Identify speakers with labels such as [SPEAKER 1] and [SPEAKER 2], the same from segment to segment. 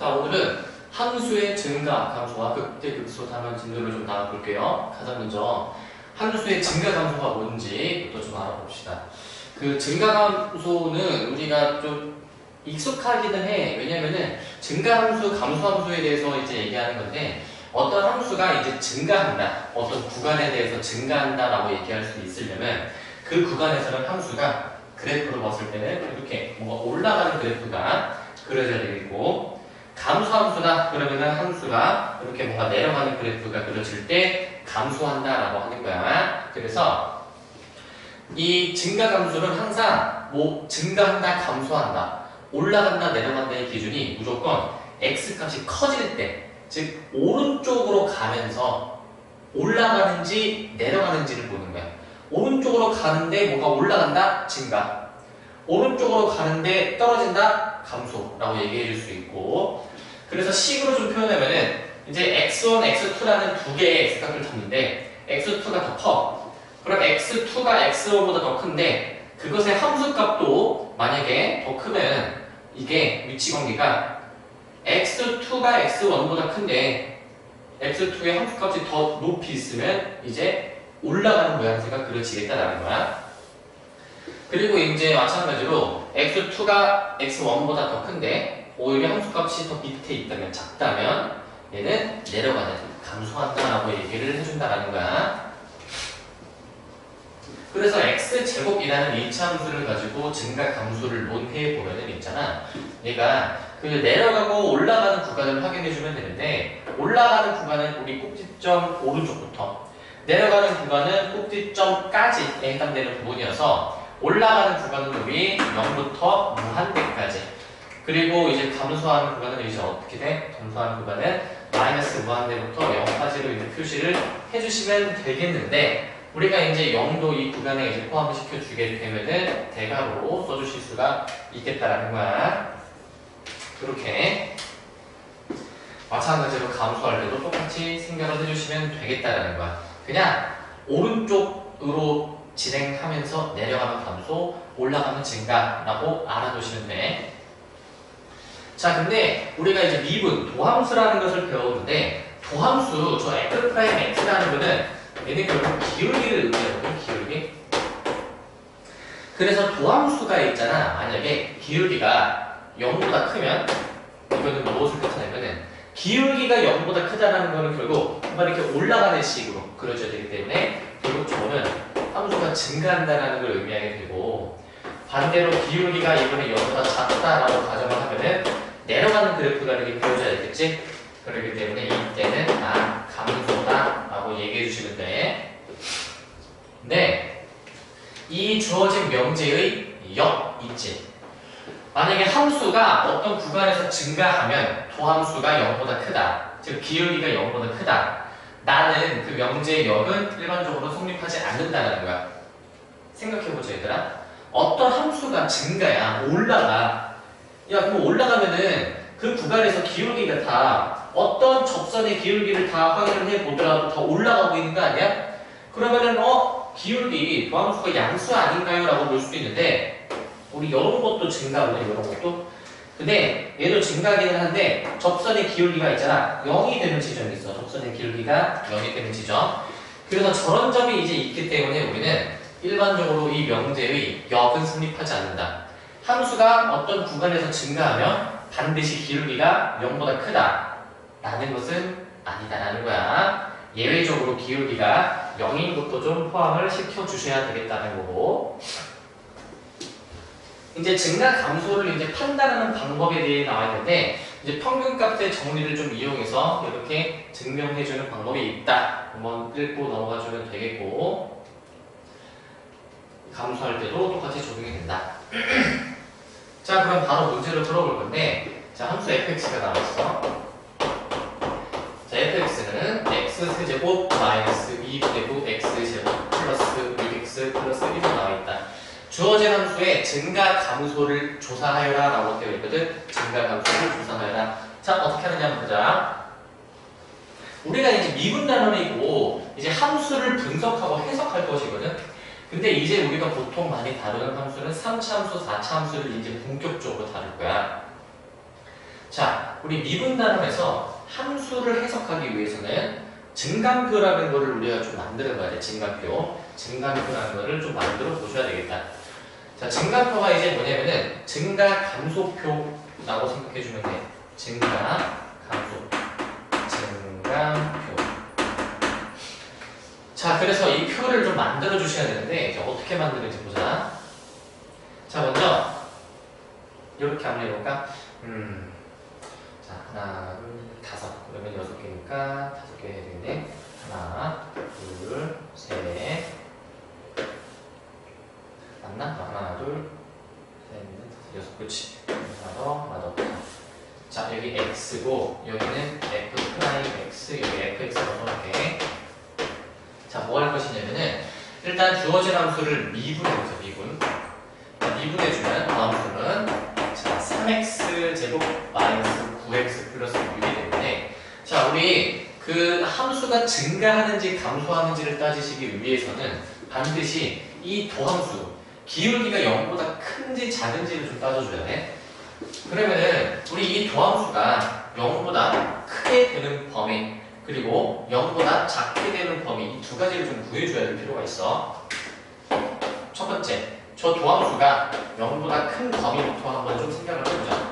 [SPEAKER 1] 자, 오늘은 함수의 증가 감소와 극대 극소 단원 진도를 좀 나눠볼게요. 가장 먼저 함수의 증가 감소가 뭔지부터 좀 알아봅시다. 그 증가 감소는 우리가 좀 익숙하기는 해. 왜냐면은 증가 함수, 감소 함수에 대해서 이제 얘기하는 건데 어떤 함수가 이제 증가한다, 어떤 구간에 대해서 증가한다라고 얘기할 수 있으려면 그 구간에서는 함수가 그래프로 봤을 때는 이렇게 뭔가 올라가는 그래프가 그려져야 되겠고, 감소함수다 그러면은 함수가 이렇게 뭔가 내려가는 그래프가 그려질 때 감소한다라고 하는 거야. 그래서 이 증가 감소는 항상 뭐 증가한다, 감소한다, 올라간다, 내려간다의 기준이 무조건 x값이 커질 때, 즉 오른쪽으로 가면서 올라가는지 내려가는지를 보는 거야. 오른쪽으로 가는데 뭐가 올라간다, 증가. 오른쪽으로 가는데 떨어진다, 감소라고 얘기해 줄 수 있고, 그래서 식으로 좀 표현하면은 이제 x1, x2라는 두 개의 x값을 잡는데 x2가 더 커. 그럼 x2가 x1보다 더 큰데 그것의 함수값도 만약에 더 크면 이게 위치관계가 x2가 x1보다 큰데 x2의 함수값이 더 높이 있으면 이제 올라가는 모양새가 그려지겠다라는 거야. 그리고 이제 마찬가지로 x2가 x1보다 더 큰데 오히려 함수값이 더 밑에 있다면, 작다면 얘는 내려가는, 감소한다라고 얘기를 해준다라는 거야. 그래서 x제곱이라는 이차함수를 가지고 증가 감소를 논해 보면은 있잖아. 얘가 그 내려가고 올라가는 구간을 확인해주면 되는데, 올라가는 구간은 우리 꼭지점 오른쪽부터, 내려가는 구간은 꼭지점까지에 해당되는 부분이어서 올라가는 구간은 우리 0부터 무한대까지, 그리고 이제 감소하는 구간은 이제 어떻게 돼? 감소하는 구간은 마이너스 무한대부터 0까지로 이제 표시를 해주시면 되겠는데, 우리가 이제 0도 이 구간에 이제 포함을 시켜주게 되면은 대괄호로 써주실 수가 있겠다라는 거야. 그렇게 마찬가지로 감소할 때도 똑같이 생각을 해주시면 되겠다라는 거야. 그냥 오른쪽으로 진행하면서 내려가면 감소, 올라가면 증가라고 알아두시면 돼. 자, 근데 우리가 이제 미분, 도함수라는 것을 배우는데, 도함수, 저 f'x라는 거는 얘는 결국 기울기를 의미하거든요, 기울기. 그래서 도함수가 있잖아. 만약에 기울기가 0보다 크면, 이거는 무엇을 뜻하냐면은, 기울기가 0보다 크다는 거는 결국 이렇게 올라가는 식으로 그려져야 되기 때문에, 결국 저거는 함수가 증가한다는 걸 의미하게 되고, 반대로 기울기가 이번에 0보다 작다라고 가정을 하면은 내려가는 그래프가 이렇게 그려져야 되겠지? 그렇기 때문에 이때는 감소다 라고 얘기해 주시면 돼. 근데 이 주어진 명제의 역 있지? 만약에 함수가 어떤 구간에서 증가하면 도함수가 0보다 크다, 즉 기울기가 0보다 크다, 나는 그 명제의 역은 일반적으로 성립하지 않는다는 거야. 생각해보자 얘들아. 어떤 함수가 증가야, 올라가. 야, 그럼 올라가면은 그 구간에서 기울기가 다 어떤 접선의 기울기를 다 확인을 해보더라도 더 올라가고 있는 거 아니야? 그러면은 기울기, 도함수가 양수 아닌가요? 라고 볼 수도 있는데, 우리 이런 것도 증가거든요, 이런 것도. 근데 얘도 증가하기는 한데 접선의 기울기가 있잖아, 0이 되는 지점이 있어. 접선의 기울기가 0이 되는 지점. 그래서 저런 점이 이제 있기 때문에 우리는 일반적으로 이 명제의 역은 성립하지 않는다. 함수가 어떤 구간에서 증가하면 반드시 기울기가 0보다 크다 라는 것은 아니다라는 거야. 예외적으로 기울기가 0인 것도 좀 포함을 시켜주셔야 되겠다는 거고, 이제 증가 감소를 이제 판단하는 방법에 대해 나와 있는데, 이제 평균값의 정리를 좀 이용해서 이렇게 증명해주는 방법이 있다. 한번 읽고 넘어가주면 되겠고, 감소할 때도 똑같이 적용이 된다. 자, 그럼 바로 문제를 풀어볼 건데, 자, 함수 fx가 나왔어. 자, fx는 x세제곱 마이너스 2제곱 x제곱 플러스 6x 플러스 1로 나와있다. 주어진 함수의 증가 감소를 조사하여라 라고 되어 있거든. 증가 감소를 조사하여라. 자, 어떻게 하느냐 한번 보자. 우리가 이제 미분 단원이고 이제 함수를 분석하고 해석할 것이거든. 근데 이제 우리가 보통 많이 다루는 함수는 3차 함수, 4차 함수를 이제 본격적으로 다룰 거야. 자, 우리 미분 단원에서 함수를 해석하기 위해서는 증감표라는 거를 우리가 좀 만들어 봐야 돼. 증감표. 증감표라는 거를 좀 만들어 보셔야 되겠다. 자, 증감표가 이제 뭐냐면은 증가 감소표라고 생각해 주면 돼. 증가 감소. 증감표. 자, 그래서 이 표를 좀 만들어 주셔야 되는데 이제 어떻게 만드는지 보자. 자, 먼저 이렇게 한번 해볼까? 자, 하나, 둘, 다섯. 그러면 6개니까 5개 해야 되겠네. 하나, 둘, 셋. 맞나? 하나, 둘, 셋, 넷, 다섯, 6. 그렇지. 하나 더. 자, 여기 x고 여기는 f 프라임 x, 여기 fx라고 써놓을게. 자, 뭐 할 것이냐면은 일단 주어진 함수를 미분해보자. 미분해주면 다음 수는 자, 3x 제곱 마이너스 9x 플러스 6이 되는데, 자, 우리 그 함수가 증가하는지 감소하는지를 따지시기 위해서는 반드시 이 도함수 기울기가 0보다 큰지 작은지를 좀 따져줘야 돼. 그러면은 우리 이 도함수가 0보다 크게 되는 범위 그리고 0보다 작게 되는 범위 이 두 가지를 좀 구해줘야 될 필요가 있어. 첫 번째, 저 도함수가 0보다 큰 범위부터 한번 좀 생각을 해보자.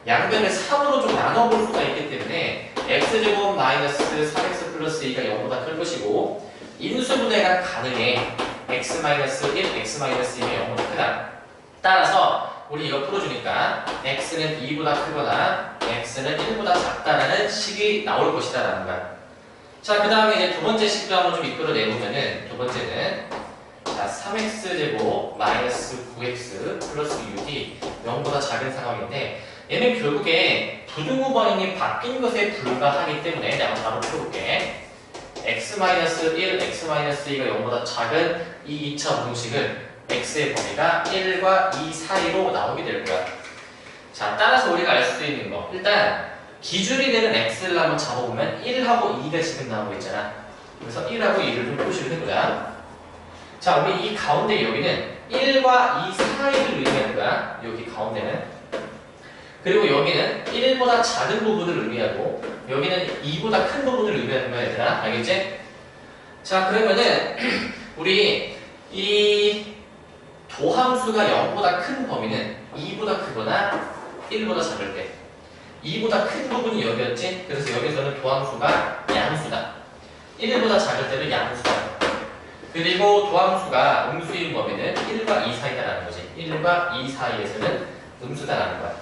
[SPEAKER 1] 양변을 3으로 좀 나눠볼 수가 있기 때문에 x제곱 마이너스 3x 플러스 2가 0보다 클 것이고 인수분해가 가능해. x 마이너스 1, x 마이너스 2가 0보다 크다. 따라서 우리 이거 풀어주니까 x는 2보다 크거나 x는 1보다 작다라는 식이 나올 것이다 라는 거야. 자, 그 다음에 이제 두 번째 식도 한번 좀 이끌어내보면은 두 번째는 자, 3x제곱 마이너스 9x 플러스 6이 0보다 작은 상황인데 얘는 결국에 부등호 범위이 바뀐 것에 불과하기 때문에 내가 바로 풀어볼게. x-1, x-2가 0보다 작은 이 2차 방식은 x의 범위가 1과 2 사이로 나오게 될 거야. 자, 따라서 우리가 알 수 있는 거 일단 기준이 되는 x를 한번 잡아보면 1하고 2가 지금 나오고 있잖아. 그래서 1하고 2를 좀 표시를 해보자. 자, 우리 이 가운데 여기는 1과 2 사이를 의미하는 거야. 여기 가운데는. 그리고 여기는 1보다 작은 부분을 의미하고 여기는 2보다 큰 부분을 의미하는 거야, 얘들아. 알겠지? 자, 그러면은 우리 이 도함수가 0보다 큰 범위는 2보다 크거나 1보다 작을 때 2보다 큰 부분이 여기였지? 그래서 여기서는 도함수가 양수다. 1보다 작을 때는 양수다. 그리고 도함수가 음수인 범위는 1과 2 사이다라는 거지. 1과 2 사이에서는 음수다라는 거야.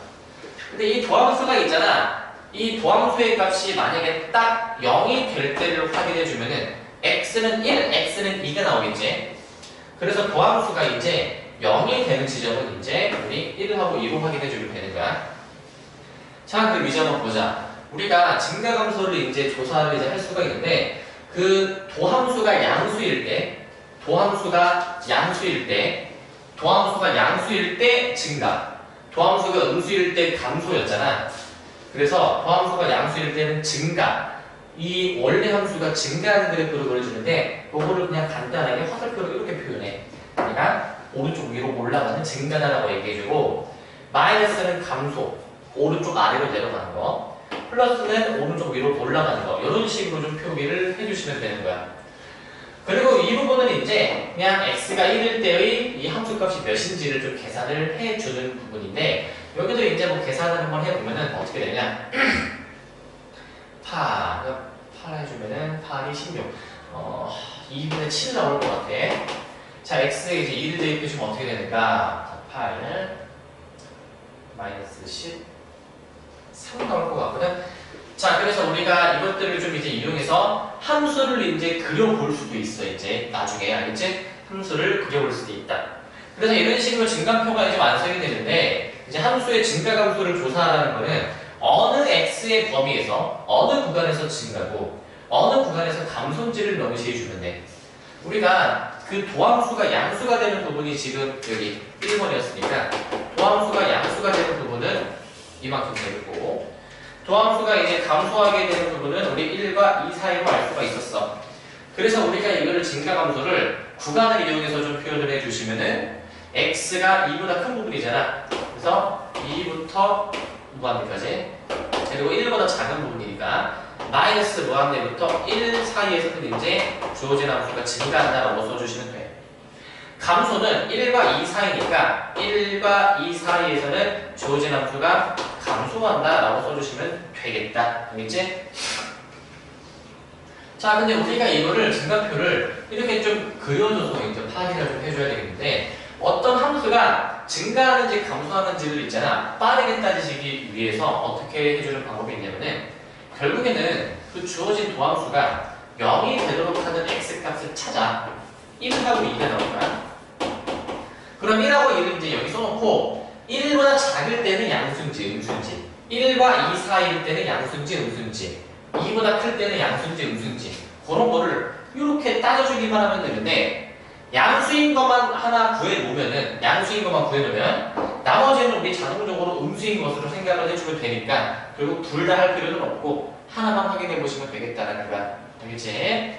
[SPEAKER 1] 근데 이 도함수가 있잖아. 이 도함수의 값이 만약에 딱 0이 될 때를 확인해주면은 x는 1, x는 2가 나오겠지. 그래서 도함수가 이제 0이 되는 지점은 이제 우리 1하고 2로 확인해주면 되는 거야. 자, 그럼 이제 한번 보자. 우리가 증가감소를 이제 조사를 이제 할 수가 있는데 그 도함수가 양수일 때, 도함수가 양수일 때 증가, 도함수가 음수일 때 감소였잖아. 그래서 도함수가 양수일 때는 증가, 이 원래 함수가 증가하는 그래프를 그려주는데 그거를 그냥 간단하게 화살표로 이렇게 표현해. 그러니까 오른쪽 위로 올라가는 증가다라고 얘기해주고 마이너스는 감소, 오른쪽 아래로 내려가는 거, 플러스는 오른쪽 위로 올라가는 거, 이런 식으로 좀 표기를 해주시면 되는 거야. 그리고 이 부분은 이제 그냥 x가 1일 때의 이 함수값이 몇인지를 좀 계산을 해주는 부분인데 여기도 이제 뭐 계산을 한번 해보면은 어떻게 되냐. 8 해주면은 8이 16, 2분의 7 나올 것 같아. 자, x에 이제 1을 대입해주면 어떻게 되는가. 자, 8 마이너스 10 3 나올 것 같거든. 자, 그래서 우리가 이것들을 좀 이제 이용해서 함수를 이제 그려볼 수도 있어. 이제 나중에 알겠지? 함수를 그려볼 수도 있다. 그래서 이런 식으로 증감표가 이제 완성이 되는데 이제 함수의 증가감소를 조사하라는 거는 어느 x의 범위에서 어느 구간에서 증가고 어느 구간에서 감소인지를 명시해 주면 돼. 우리가 그 도함수가 양수가 되는 부분이 지금 여기 1번이었으니까 도함수가 양수가 되는 부분은 이만큼 되고 도함수가 이제 감소하게 되는 부분은 우리 1과 2 사이로 알 수가 있었어. 그래서 우리가 이거를 증가감소를 구간을 이용해서 좀 표현을 해주시면은 x가 2보다 큰 부분이잖아. 그래서 2부터 무한대까지. 그리고 1보다 작은 부분이니까 마이너스 무한대부터 1 사이에서는 이제 주어진 함수가 증가한다라고 써주시면 돼요. 감소는 1과 2 사이니까 1과 2 사이에서는 주어진 함수가 감소한다라고 써주시면 되겠다. 알겠지? 자, 근데 우리가 이거를 증가표를 이렇게 좀 그려줘서 이제 확인을 좀 해줘야 되겠는데, 어떤 함수가 증가하는지 감소하는지를 있잖아. 빠르게 따지시기 위해서 어떻게 해주는 방법이 있냐면은, 결국에는 그 주어진 도함수가 0이 되도록 하는 x값을 찾아. 1하고 2가 나올 거야. 그럼 1하고 2를 이제 여기 써놓고 1보다 작을 때는 양수인지 음수인지, 1과 2 사이일 때는 양수인지 음수인지, 2보다 클 때는 양수인지 음수인지, 그런 거를 이렇게 따져주기만 하면 되는데, 양수인 것만 하나 구해놓으면은, 양수인 것만 구해놓으면 나머지는 우리 자동적으로 음수인 것으로 생각을 해주면 되니까 결국 둘 다 할 필요는 없고 하나만 확인해 보시면 되겠다라는 거야. 알겠지?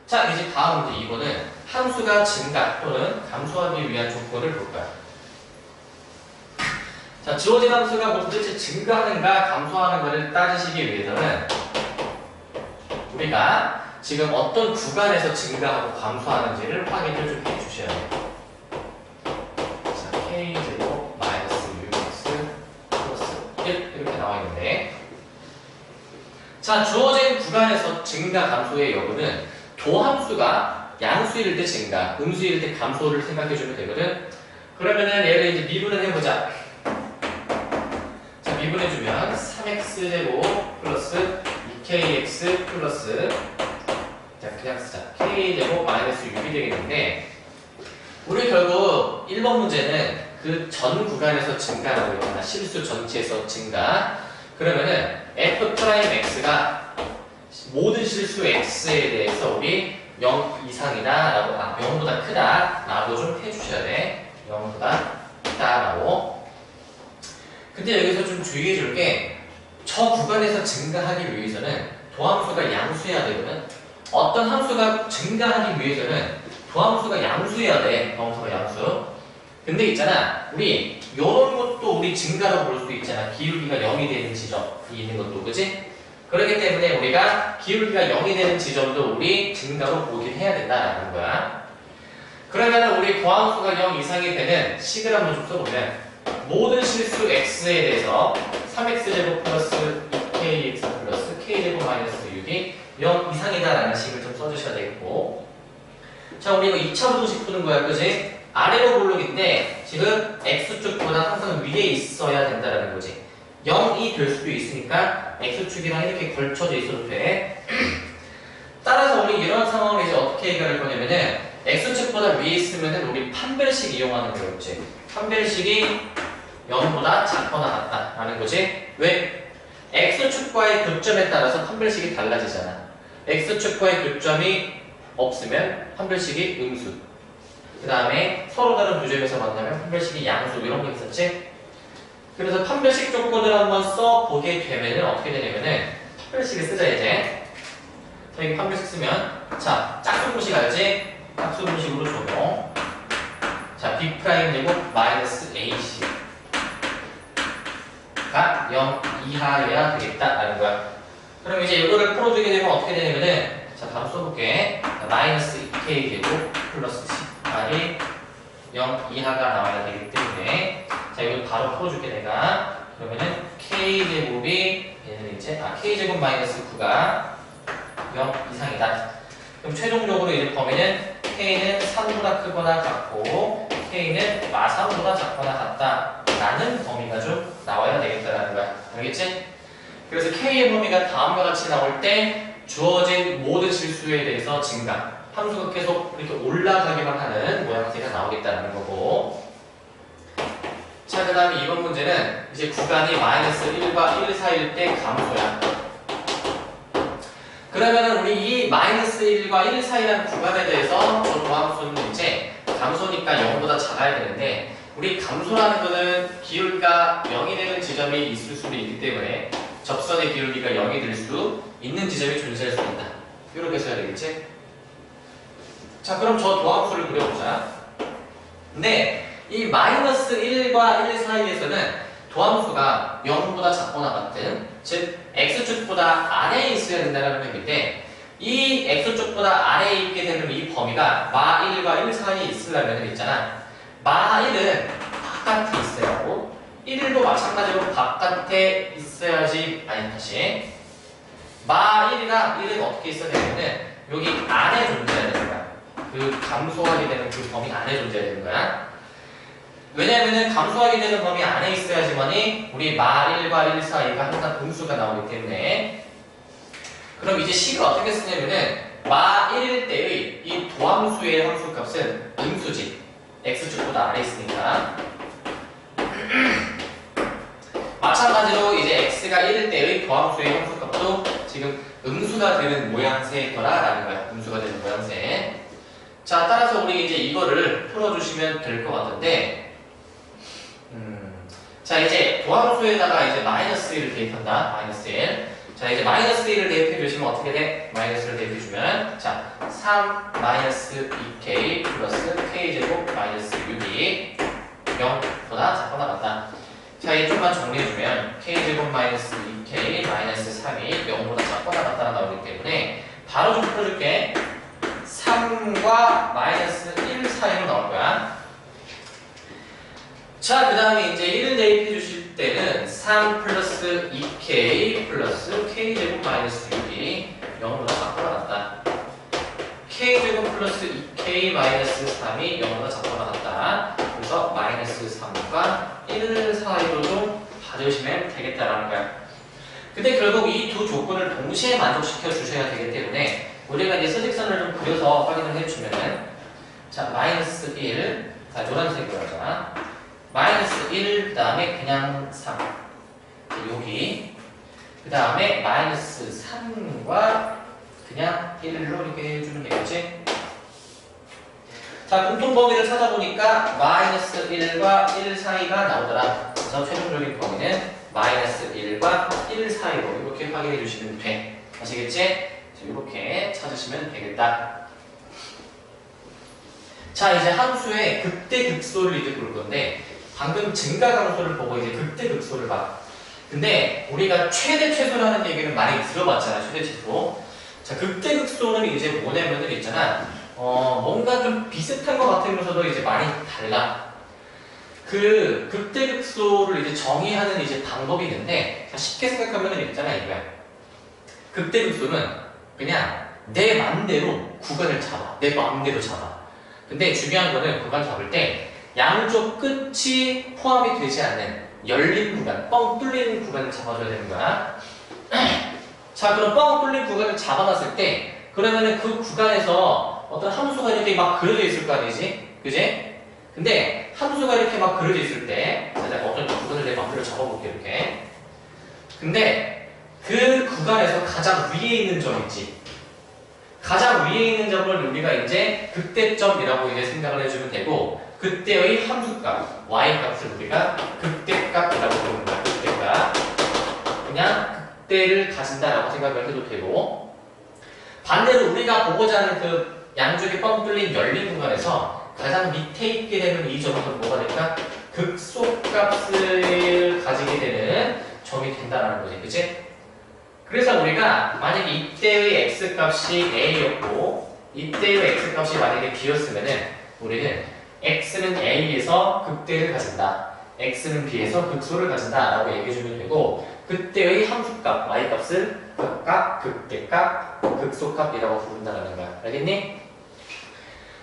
[SPEAKER 1] 자, 이제 다음 문제 2번은 함수가 증가 또는 감소하기 위한 조건을 볼 거야. 자, 주어진 함수가 뭐 도대체 증가하는가 감소하는가를 따지시기 위해서는 우리가 지금 어떤 구간에서 증가하고 감소하는지를 확인을 좀 해주셔야 돼요. 자, k0 마이너스 6x 플러스 1 이렇게 나와 있는데, 자, 주어진 구간에서 증가 감소의 여부는 도함수가 양수일 때 증가, 음수일 때 감소를 생각해 주면 되거든. 그러면은 얘를 이제 미분을 해보자. 자, 미분해주면 3x제곱 플러스 2kx 플러스, 자, 그냥 쓰자. k제곱 마이너스 6이 되겠는데, 우리 결국 1번 문제는 그 전 구간에서 증가라고 했잖아. 실수 전체에서 증가. 그러면은 f'x가 모든 실수 x에 대해서 우리 0 이상이다 라고, 0보다 크다 라고 좀 해주셔야 돼. 0보다 크다 라고. 근데 여기서 좀 주의해 줄 게, 저 구간에서 증가하기 위해서는 도함수가 양수여야 되거든. 어떤 함수가 증가하기 위해서는 도함수가 양수여야 돼. 도함수가 양수. 근데 있잖아, 우리 요런 것도 우리 증가라고 볼 수도 있잖아. 기울기가 0이 되는 지점이 있는 것도, 그치? 그렇기 때문에 우리가 기울기가 0이 되는 지점도 우리 증가로 보긴 해야 된다라는 거야. 그러면 우리 도함수가 0 이상이 되는 식을 한번 좀 써보면, 모든 실수 x에 대해서 3x제곱 플러스 2kx 플러스 k제곱 마이너스 6이 0 이상이다라는 식을 좀 써주셔야 되겠고, 자, 우리 이거 2차 부등식 푸는 거야, 그지? 아래로 볼록인데 지금 x축보다 항상 위에 있어야 된다라는 거지. 0이 될 수도 있으니까 x축이랑 이렇게 걸쳐져 있어도 돼. 따라서 우리 이런 상황을 이제 어떻게 해결할 거냐면은, x축보다 위에 있으면은 우리 판별식 이용하는 거였지. 판별식이 0보다 작거나 같다라는 거지. 왜? x축과의 교점에 따라서 판별식이 달라지잖아. x축과의 교점이 없으면 판별식이 음수, 그 다음에 서로 다른 두 점에서 만나면 판별식이 양수, 이런 거 있었지? 그래서 판별식 조건을 한번 써보게 되면은 어떻게 되냐면은, 판별식을 쓰자 이제. 자, 여기 판별식 쓰면, 자, 짝수분식 알지? 짝수분식으로 적용. 자, b' 제곱 마이너스 ac 가 0 이하여야 되겠다라는 거야. 그럼 이제 이거를 풀어주게 되면 어떻게 되냐면은, 자, 바로 써볼게. 마이너스 2k 제곱 플러스 10r이 0 이하가 나와야 되기 때문에, 자, 이거 바로 풀어줄게 내가. 그러면은 k제곱이 얘는 이제 k제곱 마이너스 9가 0 이상이다. 그럼 최종적으로 이제 범위는 k는 3보다 크거나 같고 k는 마3보다 작거나 같다 라는 범위가 좀 나와야 되겠다라는 거야. 알겠지? 그래서 k의 범위가 다음과 같이 나올 때 주어진 모든 실수에 대해서 증가, 함수가 계속 이렇게 올라가기만 하는 모양새가 나오겠다는 거고. 자, 그 다음에 이번 문제는 이제 구간이 마이너스 1과 1 사이일 때 감소야. 그러면 우리 이 마이너스 1과 1 사이라는 구간에 대해서 저 도함수는 이제 감소니까 0보다 작아야 되는데, 우리 감소라는 거는 기울기가 0이 되는 지점이 있을 수도 있기 때문에 접선의 기울기가 0이 될 수 있는 지점이 존재할 수 있다. 이렇게 써야 되겠지? 자, 그럼 저 도함수를 그려보자. 근데 이 마이너스 1과 1 사이에서는 도함수가 0보다 작거나 같은, 즉 x축보다 아래에 있어야 된다는 의미인데, 이 x축보다 아래에 있게 되는 이 범위가 마 1과 1 사이에 있으려면 있잖아. 마 1은 바깥에 있어야 하고 1도 마찬가지로 바깥에 있어야지. 아니, 다시 마 1이랑 1은 어떻게 있어야 되냐면은 여기 안에 존재해야 되는 거야. 그 감소하게 되는 그 범위 안에 존재해야 되는 거야. 왜냐면은 감소하게 되는 범위 안에 있어야지만이 우리 마 1과 1 사이가 항상 음수가 나오기 때문에. 그럼 이제 식을 어떻게 쓰냐면은 마 1일 때의 이 도함수의 함수값은 음수지. x축보다 아래 있으니까. 마찬가지로 이제 x가 1일 때의 도함수의 함수값도 지금 음수가 되는 모양새일 거라라는 거야. 음수가 되는 모양새. 자, 따라서 우리 이제 이거를 풀어주시면 될 것 같은데, 자, 이제 도함수에다가 이제 마이너스 1을 대입한다. 마이너스 1. 자, 이제 마이너스 1을 대입해 주시면 어떻게 돼? 마이너스를 대입해 주면, 자, 3 마이너스 2k 플러스 k제곱 마이너스 6이 0보다 작거나 같다. 자, 이 좀만 정리해주면 k제곱 마이너스 2k 마이너스 3이 0보다 작거나 같다 나오기 때문에 바로 좀 풀어줄게. 3과 마이너스 1 사이로 나올 거야. 자, 그 다음에 이제 1을 대입해 주실 때는 3 플러스 2k 플러스 k제곱 마이너스 6이 0보다 작거나 같다. k제곱 플러스 2k 마이너스 3이 0보다 작거나 같다. 그래서 마이너스 3과 1 사이로 좀 봐주시면 되겠다라는 거야. 근데 결국 이 두 조건을 동시에 만족시켜 주셔야 되기 때문에 우리가 이제 서직선을 좀 그려서 확인을 해주면은, 자, 마이너스 1, 자, 노란색으로 하자. 마이너스 1, 그 다음에 그냥 3. 여기. 그 다음에 마이너스 3과 그냥 1로 이렇게 해주면 되겠지? 자, 공통범위를 찾아보니까 마이너스 1과 1 사이가 나오더라. 그래서 최종적인 범위는 마이너스 1과 1 사이로 이렇게 확인해 주시면 돼. 아시겠지? 이렇게 찾으시면 되겠다. 자, 이제 함수의 극대극소를 이제 볼 건데, 방금 증가함수를 보고 이제 극대극소를 봐. 근데 우리가 최대 최소라는 얘기를 많이 들어봤잖아. 최대 최소. 자, 극대극소는 이제 뭐냐면은 있잖아. 뭔가 좀 비슷한 것 같으면서도 이제 많이 달라. 그 극대극소를 이제 정의하는 이제 방법이 있는데, 자, 쉽게 생각하면은 있잖아, 이거야. 극대극소는 그냥 내 맘대로 구간을 잡아. 내 맘대로 잡아. 근데 중요한 거는 구간 잡을 때 양쪽 끝이 포함이 되지 않는 열린 구간, 뻥 뚫리는 구간을 잡아줘야 되는 거야. 자, 그럼 뻥 뚫린 구간을 잡아놨을 때, 그러면은 그 구간에서 어떤 함수가 이렇게 막 그려져 있을 거 아니지? 그지? 근데 함수가 이렇게 막 그려져 있을 때, 자, 내가 어떤 구간을 내 맘대로 잡아볼게, 이렇게. 근데 그 구간에서 가장 위에 있는 점 있지? 가장 위에 있는 점을 우리가 이제 극대점이라고 이제 생각을 해주면 되고, 그때의 함수값, y값을 우리가 극대값이라고 부르는 거야. 극대값. 그냥 극대를 가진다라고 생각을 해도 되고, 반대로 우리가 보고자 하는 그 양쪽이 뻥 뚫린 열린 구간에서 가장 밑에 있게 되는 이 점은 뭐가 될까? 극소값을 가지게 되는 점이 된다라는 거지. 그치? 그래서 우리가 만약에 이때의 x값이 a였고 이때의 x값이 만약에 b였으면은 우리는 x는 a에서 극대를 가진다, x는 b에서 극소를 가진다 라고 얘기해주면 되고, 그때의 함수값 y값을 극값, 극대값, 극소값이라고 부른다는 거야. 알겠니?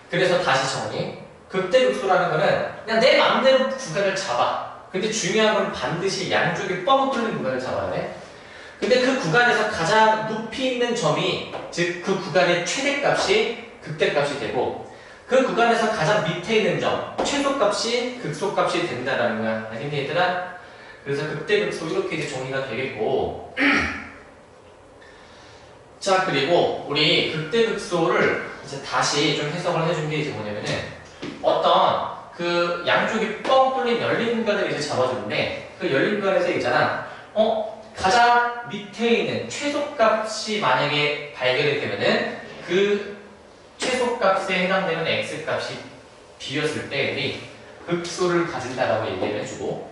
[SPEAKER 1] 그래서 다시 정리. 극대극소라는 거는 그냥 내 마음대로 구간을 잡아. 근데 중요한 건 반드시 양쪽이 뻥 뚫린 구간을 잡아야 돼. 근데 그 구간에서 가장 높이 있는 점이, 즉 그 구간의 최대값이 극대값이 되고, 그 구간에서 가장 밑에 있는 점, 최소값이 극소값이 된다라는 거야. 알겠니, 얘들아? 그래서 극대극소 이렇게 이제 정리가 되겠고, 자, 그리고 우리 극대극소를 이제 다시 좀 해석을 해준 게 이제 뭐냐면은, 어떤 그 양쪽이 뻥 뚫린 열린 구간을 이제 잡아주는데, 그 열린 구간에서 있잖아. 가장 밑에 있는 최소값이 만약에 발견이 되면은 그 최소값에 해당되는 x값이 b였을 때 우리 극소를 가진다라고 얘기를 해주고,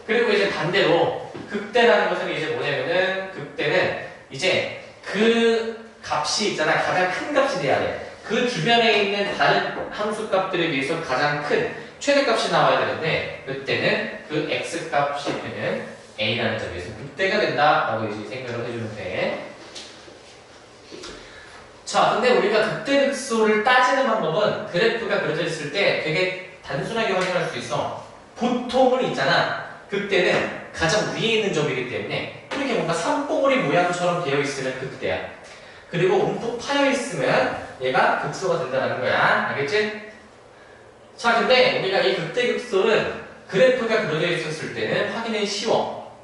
[SPEAKER 1] 그리고 이제 반대로 극대라는 것은 이제 뭐냐면은 극대는 이제 그 값이 있잖아. 가장 큰 값이 돼야 돼. 그 주변에 있는 다른 함수 값들에 비해서 가장 큰 최대값이 나와야 되는데, 그때는 그 x값이 되는 a라는 점에서 극대가 된다라고 이제 생각을 해주면 돼. 자, 근데 우리가 극대극소를 따지는 방법은 그래프가 그려져 있을 때 되게 단순하게 확인할 수 있어. 보통은 있잖아. 극대는 가장 위에 있는 점이기 때문에 이렇게 뭔가 산봉우리 모양처럼 되어 있으면 극대야. 그리고 움푹 파여 있으면 얘가 극소가 된다는 거야. 알겠지? 자, 근데 우리가 이 극대극소는 그래프가 그려져 있었을 때는 확인이 쉬워.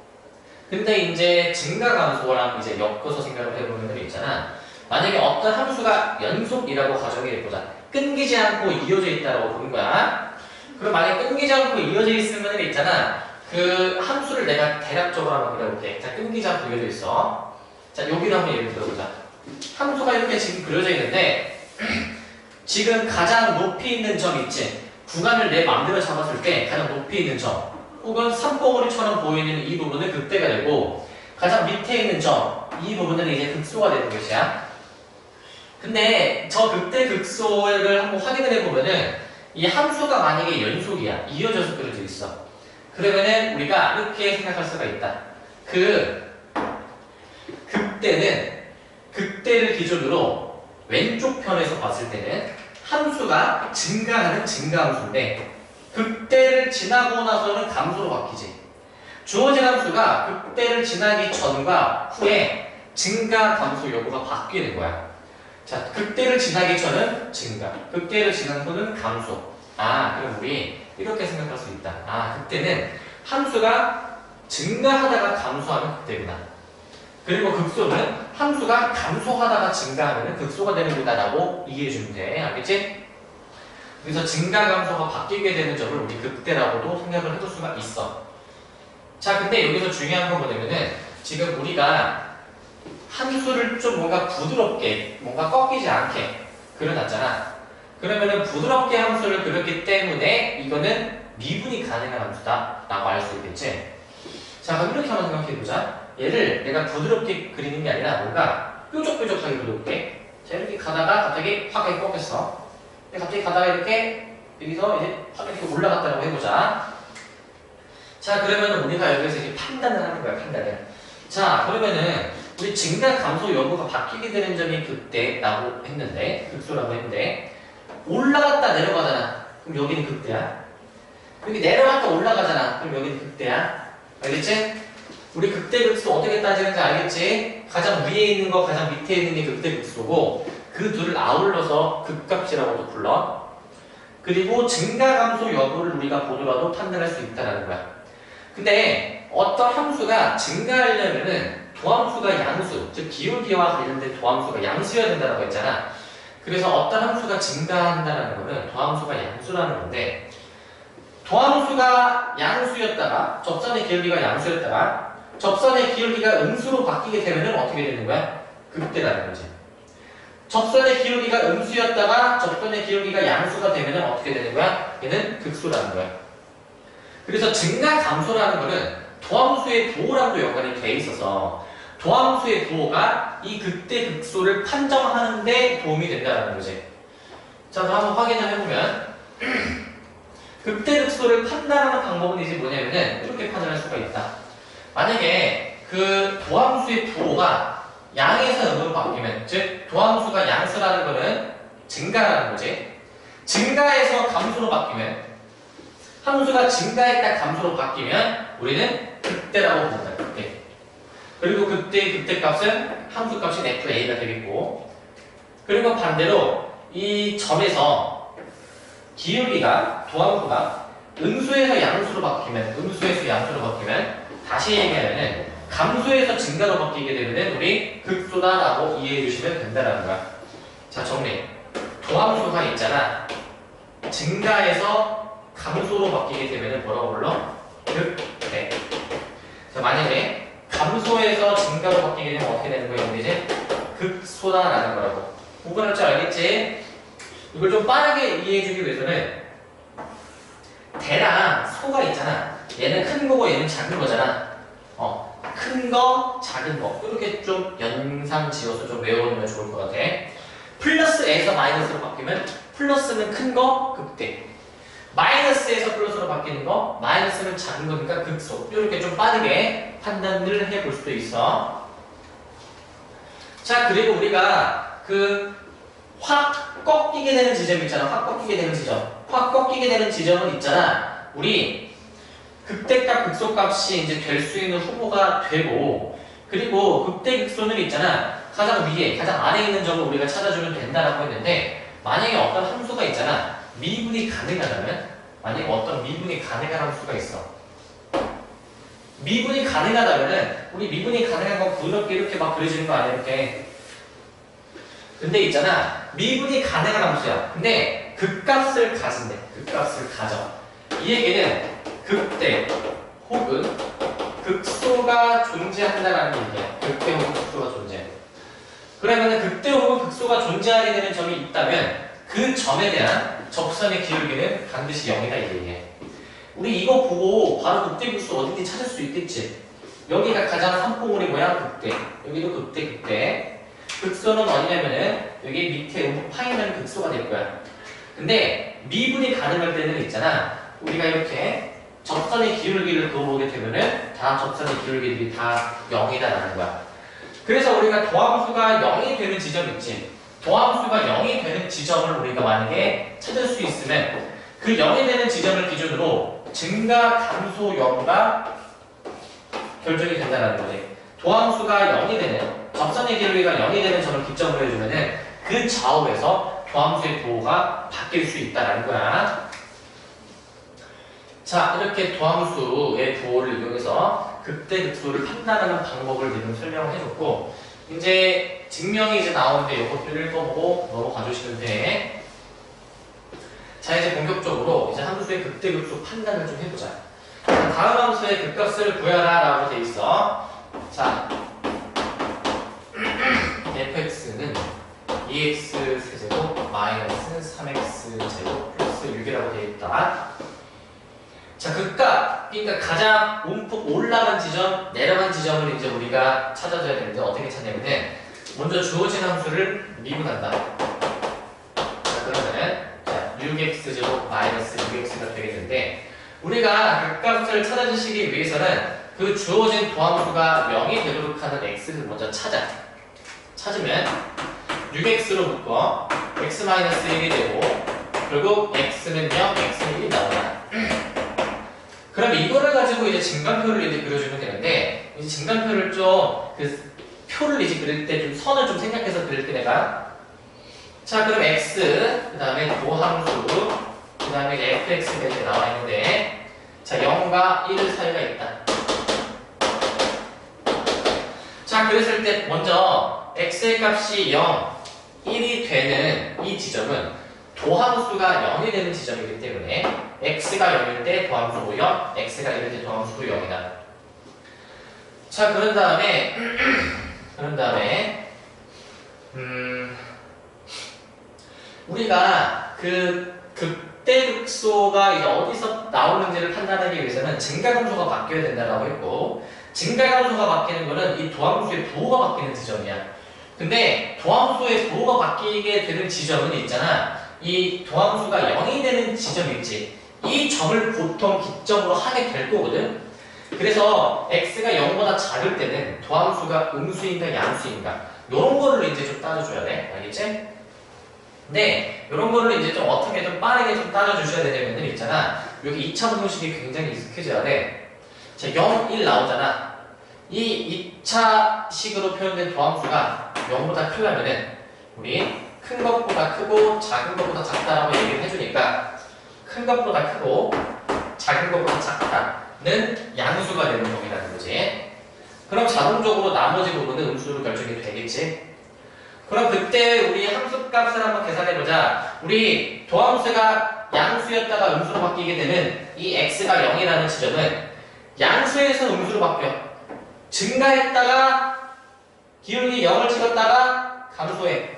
[SPEAKER 1] 근데 이제 증가감소랑 이제 엮어서 생각을 해보면 있잖아. 만약에 어떤 함수가 연속이라고 가정을 해보자. 끊기지 않고 이어져 있다고 보는 거야. 그럼 만약에 끊기지 않고 이어져 있으면 있잖아. 그 함수를 내가 대략적으로 한번 그려볼게. 자, 끊기지 않고 이어져 있어. 자, 여기를 한번 예를 들어보자. 함수가 이렇게 지금 그려져 있는데 지금 가장 높이 있는 점 있지? 구간을 내 마음대로 잡았을 때 가장 높이 있는 점 혹은 산봉우리처럼 보이는 이 부분은 극대가 되고, 가장 밑에 있는 점, 이 부분은 이제 극소가 되는 것이야. 근데 저 극대 극소를 한번 확인을 해보면은 이 함수가 만약에 연속이야. 이어져서 그려져 있어. 그러면은 우리가 이렇게 생각할 수가 있다. 그 극대는 극대를 기준으로 왼쪽 편에서 봤을 때는 함수가 증가하는 증가함수인데 극대를 지나고 나서는 감소로 바뀌지. 주어진 함수가 극대를 지나기 전과 후에 증가 감소 여부가 바뀌는 거야. 자, 극대를 지나기 전은 증가, 극대를 지난 후는 감소. 아, 그럼 우리 이렇게 생각할 수 있다. 아, 극대는 함수가 증가하다가 감소하면 극대구나. 그리고 극소는 함수가 감소하다가 증가하면 극소가 되는 거다라고 이해해주면 돼. 알겠지? 그래서 증가 감소가 바뀌게 되는 점을 우리 극대라고도 생각을 해둘 수가 있어. 자, 근데 여기서 중요한 건 뭐냐면은 지금 우리가 함수를 좀 뭔가 부드럽게, 뭔가 꺾이지 않게 그려놨잖아. 그러면은 부드럽게 함수를 그렸기 때문에 이거는 미분이 가능한 함수다 라고 알 수 있겠지. 자, 그럼 이렇게 한번 생각해보자. 얘를 내가 부드럽게 그리는 게 아니라 뭔가 뾰족뾰족하게 그려볼게. 자, 이렇게 가다가 갑자기 확 이렇게 꺾였어. 갑자기 가다가 이렇게 여기서 이제 확 이렇게 올라갔다고 해보자. 자, 그러면은 우리가 여기서 이제 판단을 하는 거야, 판단을. 자, 그러면은 우리 증가 감소 여부가 바뀌게 되는 점이 극대라고 했는데, 극소라고 했는데, 올라갔다 내려가잖아. 그럼 여기는 극대야. 여기 내려갔다 올라가잖아. 그럼 여기는 극대야. 알겠지? 우리 극대 극소 어떻게 따지는지 알겠지? 가장 위에 있는 거, 가장 밑에 있는 게 극대 극소고, 그 둘을 아울러서 극값이라고도 불러. 그리고 증가 감소 여부를 우리가 보더라도 판단할 수 있다는 거야. 근데 어떤 함수가 증가하려면은 도함수가 양수, 즉 기울기와 관련된 도함수가 양수여야 된다고 했잖아. 그래서 어떤 함수가 증가한다는 거는 도함수가 양수라는 건데, 도함수가 양수였다가 접선의 기울기가 양수였다가 접선의 기울기가 음수로 바뀌게 되면 어떻게 되는 거야? 극대라는 거지. 접선의 기울기가 음수였다가 접선의 기울기가 양수가 되면 어떻게 되는 거야? 얘는 극소라는 거야. 그래서 증가 감소라는 거는 도함수의 부호랑도 연관이 돼 있어서 도함수의 부호가 이 극대 극소를 판정하는 데 도움이 된다는 거지. 자, 그럼 한번 확인을 해보면 극대 극소를 판단하는 방법은 이제 뭐냐면은 이렇게 판단할 수가 있다. 만약에 그 도함수의 부호가 양에서 음으로 바뀌면, 즉 도함수가 양수라는 거는 증가라는 거지. 증가에서 감소로 바뀌면, 함수가 증가했다 감소로 바뀌면 우리는 극대라고 부른다. 극대. 그리고 그때의 극대값은 함수값인 FA가 되겠고, 그리고 반대로 이 점에서 기울기가 도함수가 음수에서 양수로 바뀌면, 음수에서 양수로 바뀌면, 다시 얘기하면은 감소에서 증가로 바뀌게 되면 우리 극소다라고 이해해 주시면 된다는 거야. 자, 정리. 도함수가 있잖아. 증가에서 감소로 바뀌게 되면 뭐라고 불러? 극대. 자, 만약에 감소에서 증가로 바뀌게 되면 어떻게 되는 거예요? 이제 극소다라는 거라고. 구분할 줄 알겠지? 이걸 좀 빠르게 이해해 주기 위해서는 대랑 소가 있잖아. 얘는 큰 거고 얘는 작은 거잖아. 큰 거, 작은 거. 이렇게 좀 연상 지어서 좀 외워놓으면 좋을 것 같아. 플러스에서 마이너스로 바뀌면 플러스는 큰 거, 극대. 마이너스에서 플러스로 바뀌는 거, 마이너스는 작은 거니까 극소. 이렇게 좀 빠르게 판단을 해볼 수도 있어. 자, 그리고 우리가 확 꺾이게 되는 지점 있잖아. 확 꺾이게 되는 지점. 확 꺾이게 되는 지점은 있잖아. 우리 극대값, 극소값이 이제 될 수 있는 후보가 되고, 그리고 극대, 극소는 있잖아. 가장 위에, 가장 아래에 있는 점을 우리가 찾아주면 된다라고 했는데, 만약에 어떤 함수가 있잖아. 미분이 가능하다면, 만약에 어떤 미분이 가능한 함수가 있어. 미분이 가능하다면은, 우리 미분이 가능한 건 부드럽게 이렇게 막 그려지는 거 아니야, 이렇게. 근데 있잖아. 미분이 가능한 함수야. 근데 극값을 가진대. 극값을 가져. 이 얘기는 극대 혹은 극소가 존재한다라는 얘기야. 극대 혹은 극소가 존재. 그러면은 극대 혹은 극소가 존재하게 되는 점이 있다면 그 점에 대한 접선의 기울기는 반드시 0이다 이 얘기야. 우리 이거 보고 바로 극대 극소 어딘지 찾을 수 있겠지. 여기가 가장 산봉우리 모양 극대. 여기도 극대 극대. 극소는 어디냐면은 여기 밑에 파이는 극소가 될 거야. 근데 미분이 가능할 때는 있잖아. 우리가 이렇게 접선의 기울기를 그어보게 되면은 다 접선의 기울기들이 다 0이다라는 거야. 그래서 우리가 도함수가 0이 되는 지점 있지. 도함수가 0이 되는 지점을 우리가 만약에 찾을 수 있으면 그 0이 되는 지점을 기준으로 증가, 감소, 0가 결정이 된다는 거지. 도함수가 0이 되는, 접선의 기울기가 0이 되는 점을 기점으로 해주면은 그 좌우에서 도함수의 부호가 바뀔 수 있다는 거야. 자, 이렇게 도함수의 부호를 이용해서 극대, 극소를 판단하는 방법을 지금 설명을 해줬고, 이제 증명이 이제 나오는데 이것도 읽어보고 넘어가 주시면 돼. 자, 이제 본격적으로 이제 함수의 극대, 극소 판단을 좀 해보자. 자, 다음 함수의 극값을 구해라 라고 돼 있어. 자, fx는 2x 세제곱 마이너스 3x 제곱 플러스 6이라고 되어 있다. 자, 극값, 그러니까 가장 움푹 올라간 지점, 내려간 지점을 이제 우리가 찾아줘야 되는데 어떻게 찾냐면은 먼저 주어진 함수를 미분한다. 자, 그러면은 6x 제곱 마이너스 6x가 되겠는데 우리가 극값을 찾아주시기 위해서는 그 주어진 도함수가 0이 되도록 하는 x를 먼저 찾으면 6x로 묶어 x-1이 되고 결국 x는 0, x는 1이 나오냐. 그럼 이거를 가지고 이제 증간표를 이제 그려주면 되는데 이제 증간표를 좀 표를 이제 그릴 때 좀 선을 좀 생각해서 그릴 때 내가 자 그럼 x 그 다음에 도함수 그 다음에 이제 fx가 이제 나와 있는데 자 0과 1 사이가 있다. 자 그랬을 때 먼저 x의 값이 0, 1이 되는 이 지점은 도함수가 0이 되는 지점이기 때문에 x가 0일 때 도함수도 0, x가 1일 때 도함수도 0이다. 자 그런 다음에 우리가 그 극대극소가 이제 어디서 나오는지를 판단하기 위해서는 증가감소가 바뀌어야 된다라고 했고 증가감소가 바뀌는 거는 이 도함수의 부호가 바뀌는 지점이야. 근데 도함수의 부호가 바뀌게 되는 지점은 있잖아. 이 도함수가 0이 되는 지점이 있지. 이 점을 보통 기점으로 하게 될 거거든. 그래서 x가 0보다 작을 때는 도함수가 음수인가 양수인가 이런 거를 이제 좀 따져줘야 돼. 알겠지? 네, 이런 거를 이제 좀 어떻게 좀 빠르게 좀 따져주셔야 되냐면 있잖아. 여기 2차 분식이 굉장히 익숙해져야 돼. 자, 0, 1 나오잖아. 이 2차 식으로 표현된 도함수가 0보다 크려면은 우리 큰 것보다 크고 작은 것보다 작다라고 얘기를 해주니까 큰 것보다 크고 작은 것보다 작다는 양수가 되는 점이라는 거지. 그럼 자동적으로 나머지 부분은 음수로 결정이 되겠지. 그럼 그때 우리 함수값을 한번 계산해보자. 우리 도함수가 양수였다가 음수로 바뀌게 되는 이 x가 0이라는 지점은 양수에서 음수로 바뀌어. 증가했다가 기울기 0을 찍었다가 감소해.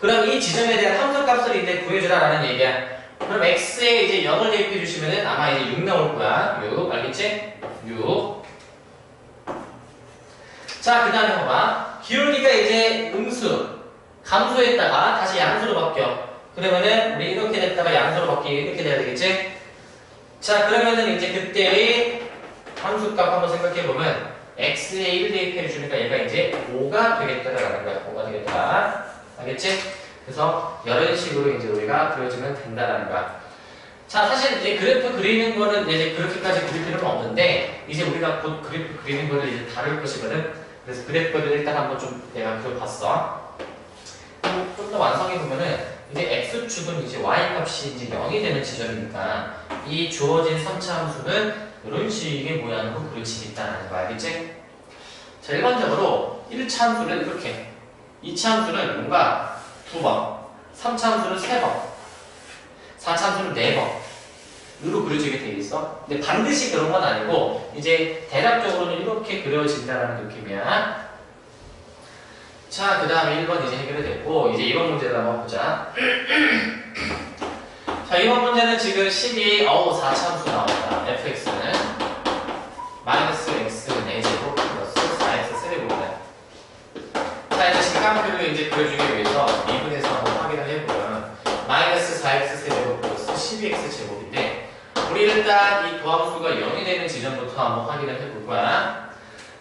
[SPEAKER 1] 그럼 이 지점에 대한 함수값을 이제 구해주라라는 얘기야. 그럼 x에 이제 0을 대입해 주시면은 아마 이제 6 나올 거야. 6, 알겠지? 6. 자, 그 다음에 봐봐. 기울기가 이제 음수, 감소했다가 다시 양수로 바뀌어. 그러면은 우리 이렇게 됐다가 양수로 바뀌게 이렇게 돼야 되겠지? 자, 그러면은 이제 그때의 함수값 한번 생각해보면 x에 1 대입해 주니까 얘가 이제 5가 되겠다라는 거야. 5가 되겠다. 알겠지? 그래서 이런 식으로 이제 우리가 그려주면 된다라는 거야. 자, 사실 이제 그래프 그리는 거는 이제 그렇게까지 그릴 필요는 없는데 이제 우리가 곧 그래프 그리는 거를 이제 다룰 것이거든. 그래서 그래프를 일단 한번 좀 내가 그려봤어. 좀 더 완성해 보면은 이제 x축은 이제 y 값이 이제 0이 되는 지점이니까 이 주어진 3차 함수는 이런 식의 모양으로 그릴 수 있다는 거 알겠지? 자, 일반적으로 1차 함수는 이렇게, 2차 함수는 뭔가 2번, 3차 함수는 3번, 4차 함수는 4번으로 그려지게 되어 있어. 근데 반드시 그런 건 아니고 이제 대략적으로는 이렇게 그려진다는 느낌이야. 자, 그 다음에 1번 이제 해결이 됐고 이제 2번 문제를 한번 보자. 자, 2번 문제는 지금 12, 4차 함수 나왔다. fx는 마이너스 x 4제곱 플러스 4x 세제곱이다. 자, 이제 직각표를 이제 그려주기 위해서 미분에서 한번 확인을 해보면 마이너스 4x 세제곱 플러스 12x 제곱인데 우리 일단 이 도함수가 0이 되는 지점부터 한번 확인을 해볼 거야.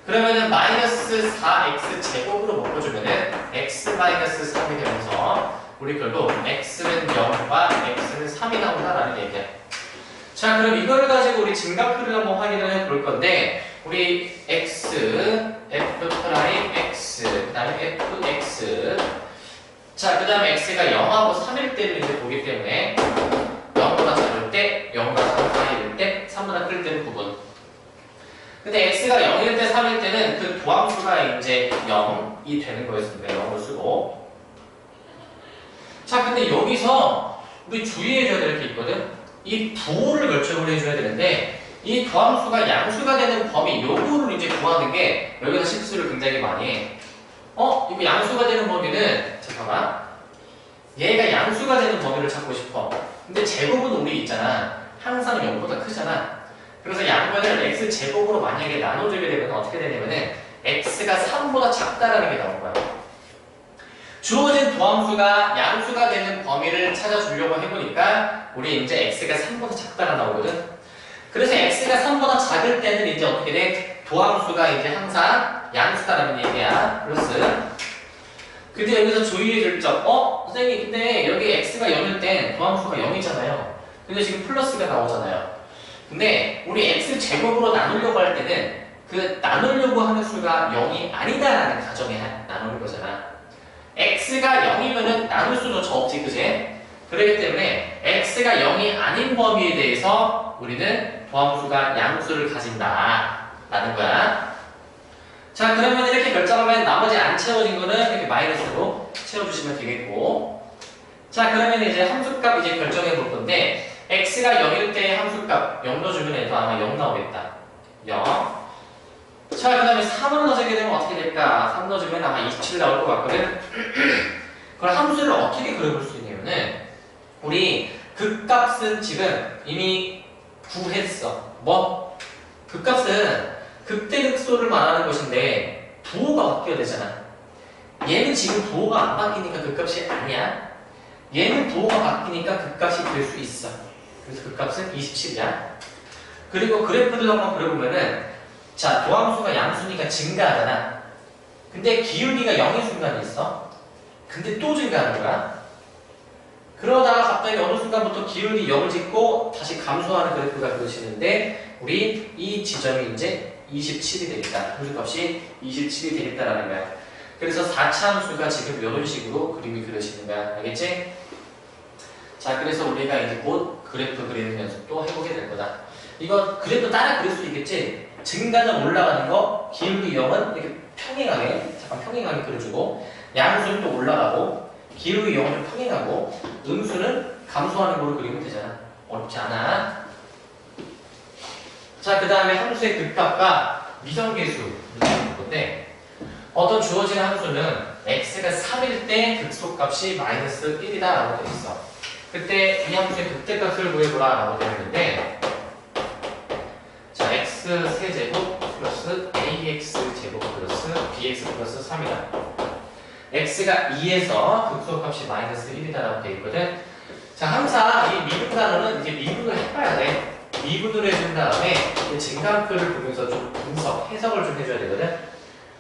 [SPEAKER 1] 그러면은 마이너스 4x 제곱으로 바꿔주면은 x 마이너스 3이 되면서 우리 결국 x는 0과 x는 3이 나온다라는 얘기야. 자, 그럼 이걸 가지고 우리 증가표를 한번 확인을 해볼 건데 우리 x, f 프라임 x, 그 다음에 fx. 자, 그 다음에 x가 0하고 3일 때를 이제 보기 때문에 0보다 작을 때, 0과 3 사이일 때, 3보다 클 때는 구분. 근데 x가 0일 때, 3일 때는 그 도함수가 이제 0이 되는 거였습니다. 0을 쓰고. 자, 근데 여기서 우리 주의해줘야 될 게 있거든? 이 부호를 결정을 해줘야 되는데, 이 도함수가 양수가 되는 범위, 요거를 이제 구하는 게 여기서 실수를 굉장히 많이 해. 이거 양수가 되는 범위는, 잠깐만. 얘가 양수가 되는 범위를 찾고 싶어. 근데 제곱은 우리 있잖아. 항상 0보다 크잖아. 그래서 양변을 x제곱으로 만약에 나눠주게 되면 어떻게 되냐면은 x가 3보다 작다라는 게 나온 거야. 주어진 도함수가 양수가 되는 범위를 찾아주려고 해보니까 우리 이제 x가 3보다 작다가 나오거든. 그래서 x가 3보다 작을 때는 이제 어떻게 돼? 도함수가 이제 항상 양수다라는 얘기야. 플러스. 근데 여기서 주의해줄 점, 선생님 근데 여기 x가 0일 땐 도함수가 0이잖아요. 근데 지금 플러스가 나오잖아요. 근데 우리 x제곱으로 나누려고 할 때는 그 나누려고 하는 수가 0이 아니다라는 가정에 나누는 거잖아. x가 0이면은 나눌 수조차 없지, 그제? 그렇기 때문에 x가 0이 아닌 범위에 대해서 우리는 도함수가 양수를 가진다 라는 거야. 자, 그러면 이렇게 결정하면 나머지 안 채워진 거는 이렇게 마이너스로 채워주시면 되겠고. 자, 그러면 이제 함수값 이제 결정해 볼 건데 x가 0일 때 함수값 0 넣어주면 얘도 아마 0 나오겠다. 0. 자, 그 다음에 3을 넣어주게 되면 어떻게 될까? 3 넣어주면 아마 27 나올 것 같거든? 그럼 함수를 어떻게 그려볼 수 있냐면은 우리 극값은 지금 이미 구했어. 뭐? 극값은 극대극소를 말하는 것인데 부호가 바뀌어야 되잖아. 얘는 지금 부호가 안 바뀌니까 극값이 아니야. 얘는 부호가 바뀌니까 극값이 될 수 있어. 그래서 극값은 27이야. 그리고 그래프를 한번 그려보면은 자, 도함수가 양수니까 증가하잖아. 근데 기울기가 0인 순간이 있어. 근데 또 증가하는 거야. 그러다가 갑자기 어느 순간부터 기울기 0을 짓고 다시 감소하는 그래프가 그려지는데 우리 이 지점이 이제 27이 되겠다. 함수값이 27이 되겠다라는 거야. 그래서 4차 함수가 지금 이런 식으로 그림이 그려지는 거야. 알겠지? 자, 그래서 우리가 이제 곧 그래프 그리는 연습도 해보게 될 거다. 이거 그래프 따라 그릴 수 있겠지? 증가는 올라가는 거, 기울기 0은 이렇게 평행하게, 잠깐 평행하게 그려주고, 양수는 또 올라가고, 기울기 0은 평행하고, 음수는 감소하는 거로 그리면 되잖아. 어렵지 않아. 자, 그 다음에 함수의 극값과 미정계수를 볼 건데, 어떤 주어진 함수는 x가 3일 때 극소값이 마이너스 1이다 라고 되어 있어. 그때 이 함수의 극대값을 구해보라 라고 되어 있는데, 자, x 세제곱 플러스 ax 제곱 플러스 bx 플러스 3이다. x가 2에서 극소값이 마이너스 1이다라고 되어 있거든. 자, 항상 이 미분 단어는 이제 미분을 해봐야 돼. 미분을 해준 다음에 증가표를 보면서 좀 분석, 해석을 좀 해줘야 되거든.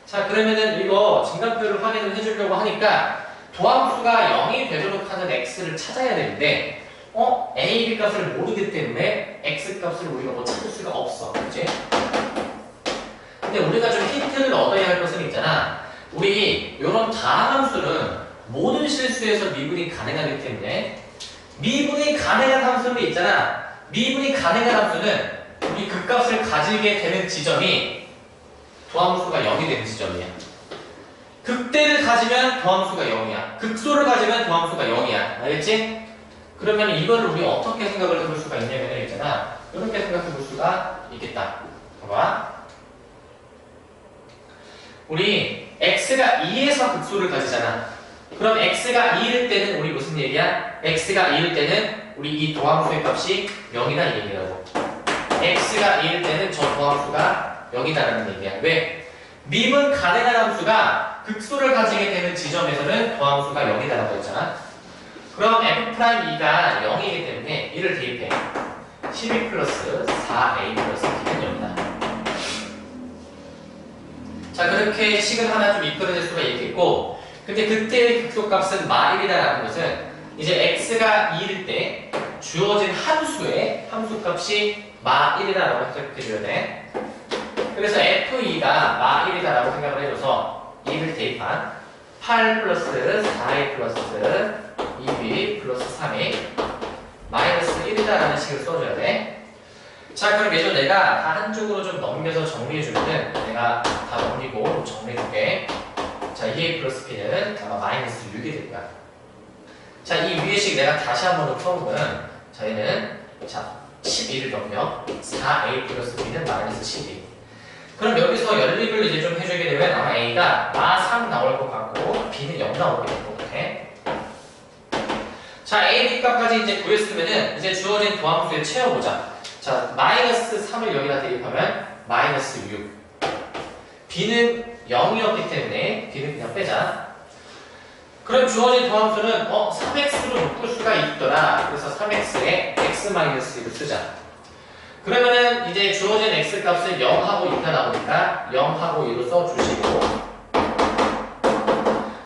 [SPEAKER 1] 자, 그러면은 이거 증가표를 확인을 해주려고 하니까 도함수가 0이 되도록 하는 x를 찾아야 되는데, a, b 값을 모르기 때문에 x 값을 우리가 뭐 찾을 수가 없어. 그치? 근데 우리가 좀 힌트를 얻어야 할 것은 있잖아. 우리 이런 다함수는 모든 실수에서 미분이 가능하기 때문에 미분이 가능한 함수는 있잖아. 미분이 가능한 함수는 우리 그 값을 가지게 되는 지점이 도함수가 0이 되는 지점이야. 극대를 가지면 도함수가 0이야. 극소를 가지면 도함수가 0이야. 알겠지? 그러면 이거를 우리 어떻게 생각을 해볼 수가 있냐면 있잖아. 이렇게 생각해 볼 수가 있겠다. 봐봐. 우리 x가 2에서 극소를 가지잖아. 그럼 x가 2일 때는 우리 무슨 얘기야? x가 2일 때는 우리 이 도함수의 값이 0이다 이 얘기라고. x가 2일 때는 저 도함수가 0이다라는 얘기야. 왜? 미분 가능한 함수가 극소를 가지게 되는 지점에서는 도함수가 0이다라고 했잖아. 그럼 f'2가 0이기 때문에 이를 대입해. 12 플러스 4a 플러스 b는 0이다. 자, 그렇게 식을 하나 좀 이끌어낼 수가 있겠고, 근데 그때의 극소값은 마1이다라는 것은 이제 x가 2일 때 주어진 함수의 함수값이 마1이다라고 해석해줘야 돼. 그래서 f2가 마1이다라고 생각을 해줘서 2를 대입한 8 플러스 4a 플러스 2b 플러스 3이 마이너스 1이다라는 식을 써줘야 돼. 자, 그럼 예전 내가 다 한쪽으로 좀 넘겨서 정리해주면은 내가 다 넘기고 정리해줄게. 자, 2a 플러스 b는 아마 마이너스 6이 될 거야. 자, 이 위의 식 내가 다시 한 번 더 풀어보면, 자, 얘는, 자, 12를 넘겨. 4a 플러스 b는 마이너스 12. 그럼 여기서 연립을 이제 좀 해주게 되면 아마 a가 마3 나올 것 같고, b는 0 나올 것 같아. 자, a, b 값까지 이제 구했으면은, 이제 주어진 도함수에 채워보자. 자, 마이너스 3을 여기다 대입하면, 마이너스 6. b는 0이었기 때문에 b는 그냥 빼자. 그럼 주어진 도함수는 3x로 묶을 수가 있더라. 그래서 3x에 x-1을 쓰자. 그러면은 이제 주어진 x 값을 0하고 2가 나오니까 0하고 2로 써주시고,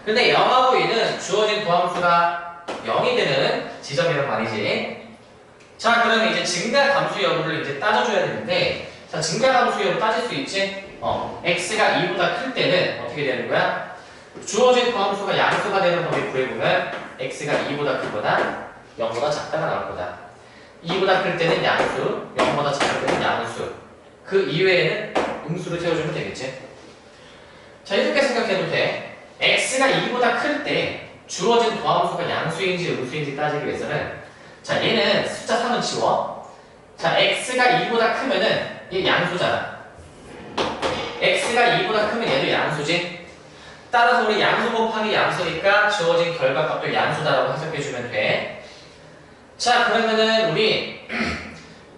[SPEAKER 1] 근데 0하고 2는 주어진 도함수가 0이 되는 지점이란 말이지. 자, 그러면 이제 증가 감수 여부를 이제 따져줘야 되는데, 자, 증가 감수 여부 따질 수 있지? x가 2보다 클 때는 어떻게 되는 거야? 주어진 도함수가 양수가 되는 범위 구해보면 x가 2보다 크거나 0보다 작다가 나올 거다. 2보다 클 때는 양수, 0보다 작을 때는 양수. 그 이외에는 음수를 채워주면 되겠지? 자, 이렇게 생각해도 돼. x가 2보다 클 때 주어진 도함수가 양수인지 음수인지 따지기 위해서는, 자, 얘는 숫자 3은 지워. 자, x가 2보다 크면은 얘 양수잖아. x가 2보다 크면 얘도 양수지. 따라서 우리 양수 곱하기 양수니까 주어진 결과값도 양수다라고 해석해주면 돼. 자, 그러면은 우리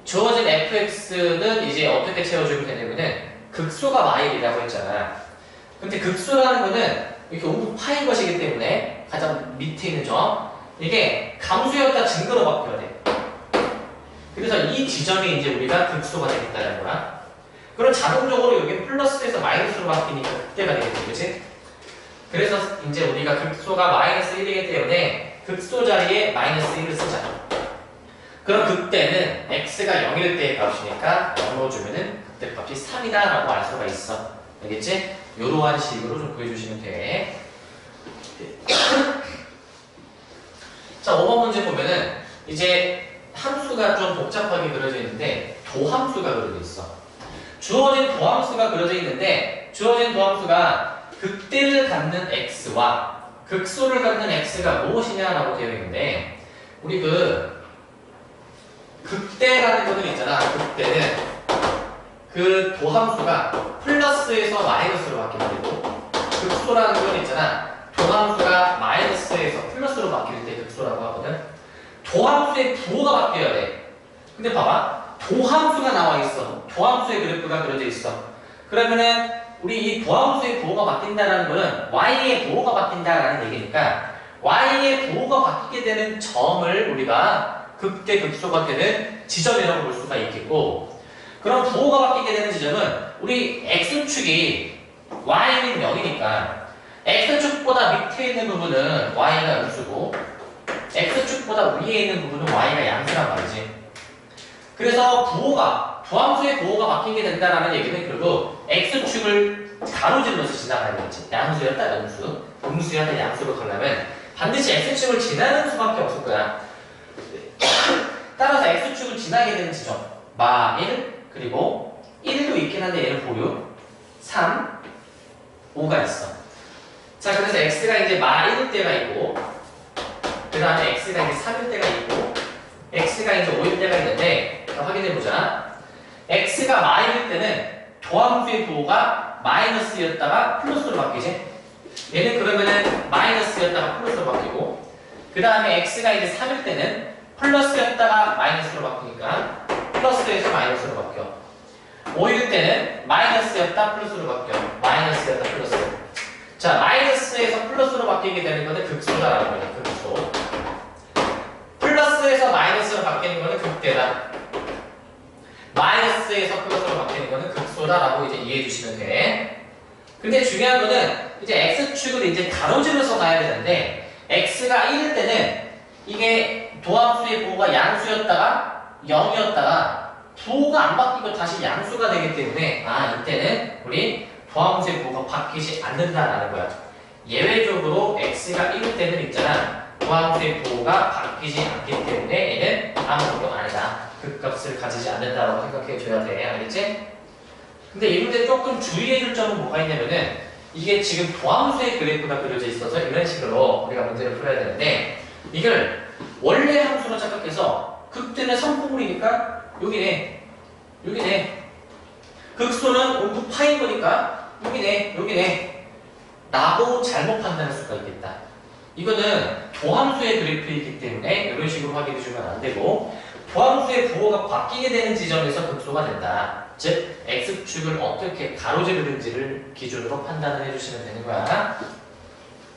[SPEAKER 1] 주어진 fx는 이제 어떻게 채워주면 되냐면은 극소가 마일이라고 했잖아. 근데 극소라는 거는 이렇게 옴프 파인 것이기 때문에 가장 밑에 있는 점, 이게 감수였다 증거로 바뀌어야 돼. 그래서 이 지점이 이제 우리가 극소가 되겠다는 거야. 그럼 자동적으로 여기 플러스에서 마이너스로 바뀌니까 극대가 되겠지, 그치? 그래서 이제 우리가 극소가 마이너스 1이기 때문에 극소 자리에 마이너스 1을 쓰자. 그럼 극대는 x가 0일 때의 값이니까 0으로 주면은 극대 값이 3이다 라고 알 수가 있어. 알겠지? 요러한 식으로 좀 구해주시면 돼. 자, 5번 문제 보면은 이제 함수가 좀 복잡하게 그려져 있는데 도함수가 그려져 있어. 주어진 도함수가 그려져 있는데 주어진 도함수가 극대를 갖는 x와 극소를 갖는 x가 무엇이냐라고 되어 있는데, 우리 극대라는 거는 있잖아. 극대는 그 도함수가 플러스에서 마이너스로 바뀌는 거고, 극소라는 건 있잖아. 도함수가 마이너스에서 플러스로 바뀔 때 극소라고 하거든. 도함수의 부호가 바뀌어야 돼. 근데 봐봐. 도함수가 나와 있어. 도함수의 그래프가 그려져 있어. 그러면은 우리 이 도함수의 부호가 바뀐다는 거는 y의 부호가 바뀐다라는 얘기니까 y의 부호가 바뀌게 되는 점을 우리가 극대극소가 되는 지점이라고 볼 수가 있겠고, 그럼 부호가 바뀌게 되는 지점은 우리 x축이 y는 0이니까 x축보다 밑에 있는 부분은 y가 음수고 x축보다 위에 있는 부분은 y가 양수란 말이지. 그래서 도함수의 부호가 바뀌게 된다는 얘기는 결국 x축을 가로질러서 지나가는 거지. 양수였다 음수, 음수였다 양수로 가려면 반드시 x축을 지나는 수밖에 없을 거야. 따라서 x축을 지나게 되는 지점 마 1, 그리고 1도 있긴 한데 얘는 보류 3, 5가 있어. 자, 그래서 x가 이제 마 1일 때가 있고, 그 다음에 x가 이제 3일 때가 있고, x가 이제 5일 때가 있는데, 확인해보자. x가 마 1일 때는 도함수의 부호가 마이너스였다가 플러스로 바뀌지? 얘는 그러면은 마이너스였다가 플러스로 바뀌고, 그 다음에 x가 이제 3일 때는 플러스였다가 마이너스로 바뀌니까 플러스에서 마이너스로 바뀌어. 5일 때는 마이너스였다 플러스로 바뀌어. 마이너스였다 플러스. 자, 마이너스에서 플러스로 바뀌게 되는 거는 극소다라는 거야. 극소. 플러스에서 마이너스로 바뀌는 거는 극대다. 마이너스에서 플러스로 바뀌는 거는 극소다라고 이제 이해해 주시면 돼. 근데 중요한 거는 이제 x축을 이제 가로질러서 가야 되는데, x가 1일 때는 이게 도함수의 부호가 양수였다가 0이었다가 부호가 안 바뀌고 다시 양수가 되기 때문에 이때는 우리 도함수의 부호가 바뀌지 않는다라는 거야. 예외적으로 x가 1일 때는 있잖아. 도함수의 부호가 바뀌지 않기 때문에 얘는 아무것도 아니다. 극값을 가지지 않는다라고 생각해 줘야 돼. 알겠지? 근데 이 문제 조금 주의해 줄 점은 뭐가 있냐면은 이게 지금 도함수의 그래프가 그려져 있어서 이런 식으로 우리가 문제를 풀어야 되는데, 이걸 원래 함수로 착각해서 극대는 3포물이니까 여기네, 여기네. 극소는 온구 파인 거니까 여기네, 여기네 라고 잘못 판단할 수가 있겠다. 이거는 도함수의 그래프이기 때문에 이런 식으로 확인해 주면 안 되고, 도함수의 부호가 바뀌게 되는 지점에서 극소가 된다. 즉 x축을 어떻게 가로지르는지를 기준으로 판단을 해주시면 되는 거야.